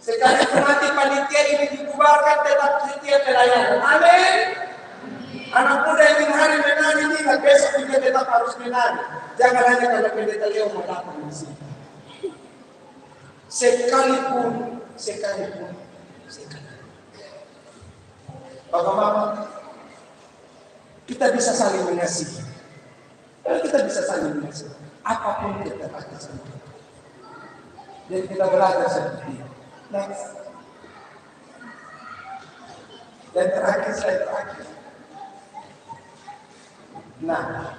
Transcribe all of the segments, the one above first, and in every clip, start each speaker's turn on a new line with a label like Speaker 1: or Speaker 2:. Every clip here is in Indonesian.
Speaker 1: Sekalipun nanti panitia ini dibubarkan, tetap setia pelayanan. Amin. Anak muda yang ingin hari menari ini, besok juga tetap harus menari. Jangan hanya kalau pendeta Leo mau datang di sini. Sekalipun. Bapak Mama, kita bisa saling mengasihi. Kalau kita bisa saling mengasihi, apapun kita pasti saling. Jadi kita belajar seperti ini. Next. Dan terakhir. Nah,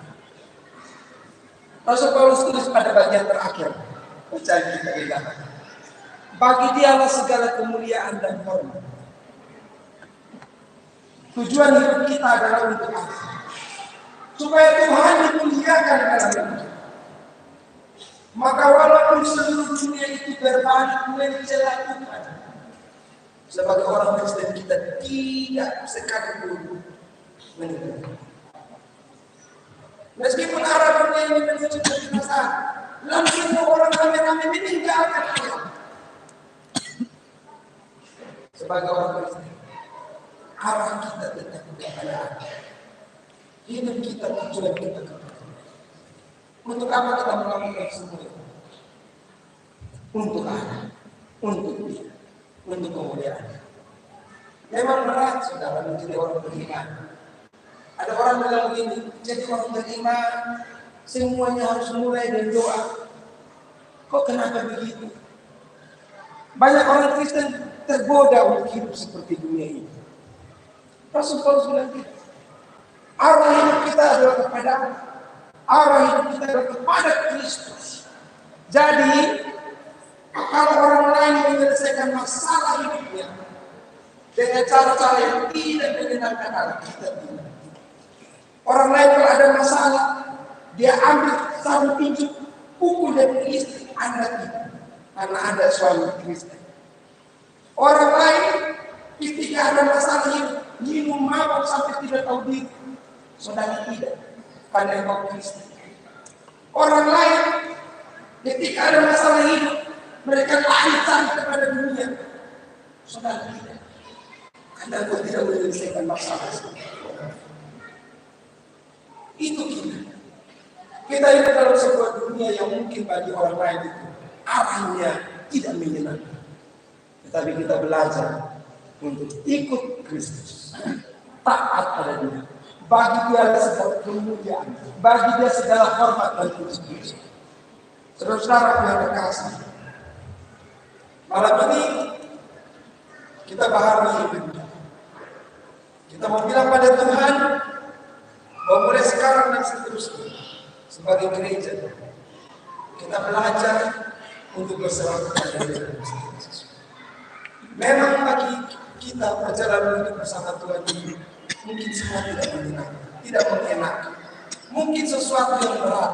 Speaker 1: Rasul Paulus tulis pada bagian terakhir, bacaan kita lihat. Bagi Dialah segala kemuliaan dan hormat. Tujuan hidup kita adalah untuk apa? Supaya Tuhan dimuliakan dalam hidup. Maka walaupun seluruh dunia itu berbalik mencela Tuhan, sebagai orang Kristen kita tidak sekalipun meninggalkan. Meskipun arah dunia ini menuju ke binasaan, langsung orang ramai-ramai meninggalkan Allah. Sebagai orang Kristen, arah kita tetap kepada Allah. Hidup kita, tujuan kita kepada Allah. Untuk apa kita melakukan semua itu? Untuk Allah, untuk Dia, untuk kemuliaan. Memang berat, saudara, menjadi orang beriman. Ada orang bilang begini, jadi orang beriman semuanya harus mulai dari doa. Kok kenapa begitu? Banyak orang Kristen tergoda untuk hidup seperti dunia ini. Rasul Paulus bilang gitu. Arah hidup kita adalah kepada Allah. Arah hidup kita adalah kepada Kristus. Jadi, kalau orang lain menyelesaikan masalah hidupnya dengan cara-cara yang tidak menyenangkan Allah, kita tidak. Orang lain kalau ada masalah, dia ambil sarung tinju, pukul dan istri anak itu, karena ada suami Kristen. Orang lain ketika ada masalah hidup, minum mabuk sampai tidak tahu diri, saudara tidak, karena engkau Kristen. Orang lain ketika ada masalah hidup, mereka lari kepada dunia, saudara tidak, karena engkau tidak menyelesaikan masalah. Itu kita. Kita hidup dalam sebuah dunia yang mungkin bagi orang lain itu arahnya tidak menyenangkan. Tetapi kita belajar untuk ikut Kristus, taat pada Dia. Bagi Dia segala kemuliaan, bagi Dia segala hormat dan puji. Saudara-saudara yang terkasih, malam ini kita baharui hidup. Kita mau bilang pada Tuhan, bahwa mulai sekarang dan seterusnya sebagai gereja kita belajar untuk berserah kepada Dia. Memang bagi kita perjalanan hidup bersama Tuhan ini mungkin semua tidak menyenangkan, tidak mengenakan, mungkin sesuatu yang berat,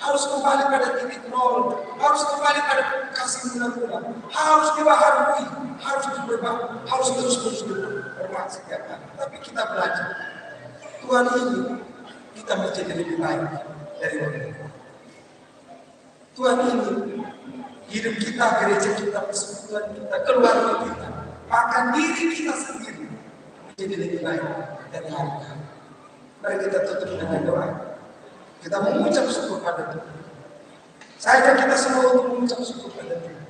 Speaker 1: harus kembali pada titik nol, harus kembali pada kasih mula-mula, harus dibaharui, harus diperbaiki, harus terus berbuat setiap hari. Tapi kita belajar Tuhan ini kita menjadi lebih baik dari mereka. Tuhan ini hidup kita, gereja kita, persekutuan kita, keluarga kita, bahkan diri kita sendiri menjadi lebih baik dari hari ke hari. Mari kita tutup dengan doa. Kita mengucap syukur pada Tuhan. Saya ajak kita semua untuk mengucap syukur pada Tuhan.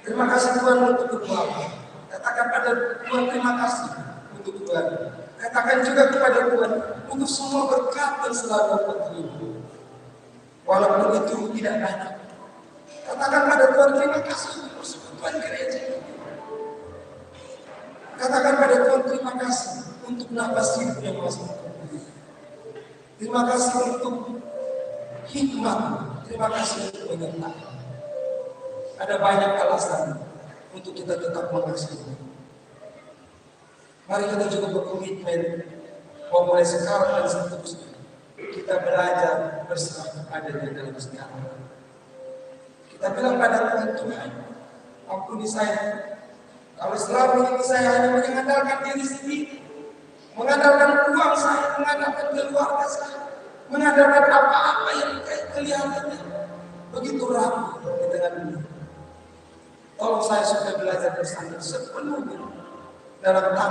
Speaker 1: Terima kasih Tuhan untuk keluarga. Katakan pada Tuhan terima kasih untuk Tuhan. Katakan juga kepada Tuhan untuk semua berkat yang selalu dapat terima. Walaupun itu tidak banyak. Katakan pada Tuhan terima kasih untuk persekutuan gereja. Katakan pada Tuhan terima kasih untuk nafas hidup yang masih terbuka. Terima kasih untuk hikmat. Terima kasih untuk penyertaan. Ada banyak alasan untuk kita tetap mengasihi. Mari kita juga berkomitmen bahwa mulai sekarang dan seterusnya kita belajar berserah kepada Dia dalam segala hal. Kita bilang pada Tuhan, ampuni saya. Kalau selama ini saya hanya mengandalkan diri sendiri, mengandalkan uang saya, mengandalkan keluarga saya, mengandalkan apa-apa yang kelihatannya begitu rapuh di tengah dunia. Tolong saya sudah belajar bersandar sepenuhnya dalam tangan